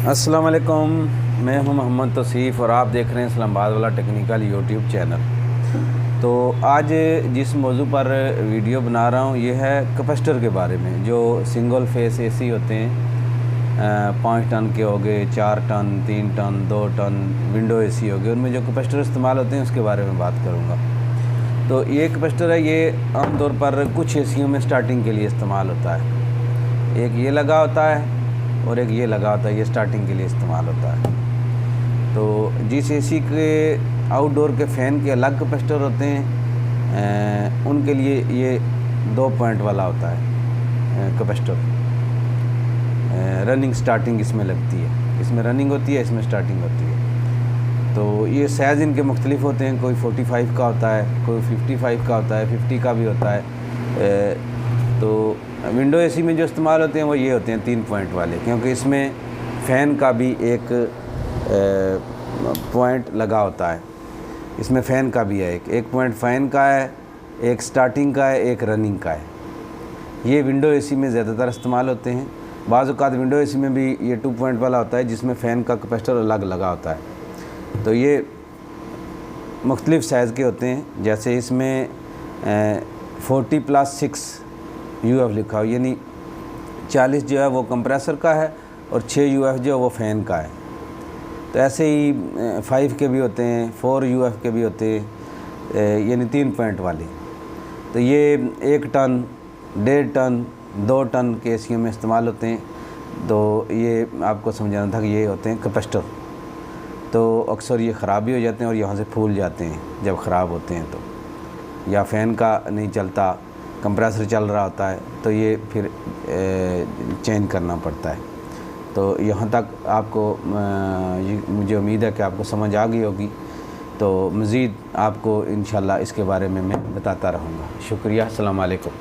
अस्सलाम वालेकुम, मैं हूं मोहम्मद तौसीफ़ और आप देख रहे हैं इस्लामाबाद वाला टेक्निकल यूट्यूब चैनल। तो आज जिस मौजू पर वीडियो बना रहा हूं ये है कैपेसिटर के बारे में। जो सिंगल फेस एसी होते हैं 5 टन के हो गए, 4 ton, 3 ton, 2 ton window AC हो गए, उनमें जो कैपेसिटर इस्तेमाल होते हैं उसके बारे में बात करूँगा। तो ये कैपेसिटर है, ये आमतौर पर कुछ एसियों में स्टार्टिंग के लिए इस्तेमाल होता है। एक ये लगा होता है और एक ये लगा होता है, ये स्टार्टिंग के लिए इस्तेमाल होता है। तो जिस एसी के आउटडोर के फ़ैन के अलग कैपेसिटर होते हैं उनके लिए ये 2 पॉइंट वाला होता है कैपेसिटर। रनिंग स्टार्टिंग इसमें लगती है, इसमें रनिंग होती है, इसमें स्टार्टिंग होती है। तो ये साइज़ इनके मुख्तलिफ होते हैं, कोई 45 का होता है, कोई 55 का होता है, 50 का भी होता है। तो विंडो एसी में जो इस्तेमाल होते हैं वो ये होते हैं 3 पॉइंट वाले, क्योंकि इसमें फ़ैन का भी एक पॉइंट लगा होता है। इसमें फ़ैन का भी है, एक पॉइंट फ़ैन का है, एक स्टार्टिंग का है, एक रनिंग का है। ये विंडो एसी में ज़्यादातर इस्तेमाल होते हैं। बाज़ औक़ात विंडो एसी में भी ये 2 पॉइंट वाला होता है जिसमें फ़ैन का कैपेसिटर अलग लगा होता है। तो ये मुख्तलिफ़ साइज़ के होते हैं। जैसे इसमें 40+6 UF लिखा हो, यानी 40 जो है वो कंप्रेसर का है और 6 UF जो है वो फ़ैन का है। तो ऐसे ही 5 के भी होते हैं, 4 UF के भी होते हैं, यानी 3 पॉइंट वाले। तो ये 1 टन, 1.5 टन, 2 टन के एसियों में इस्तेमाल होते हैं। तो ये आपको समझाना था कि ये होते हैं कैपेसिटर। तो अक्सर ये ख़राब भी हो जाते हैं और यहाँ से फूल जाते हैं जब ख़राब होते हैं। तो या फ़ैन का नहीं चलता, कंप्रेसर चल रहा होता है, तो ये फिर चेंज करना पड़ता है। तो यहाँ तक आपको मुझे उम्मीद है कि आपको समझ आ गई होगी। तो मज़ीद आपको इंशाल्लाह इसके बारे में मैं बताता रहूँगा। शुक्रिया, अस्सलाम वालेकुम।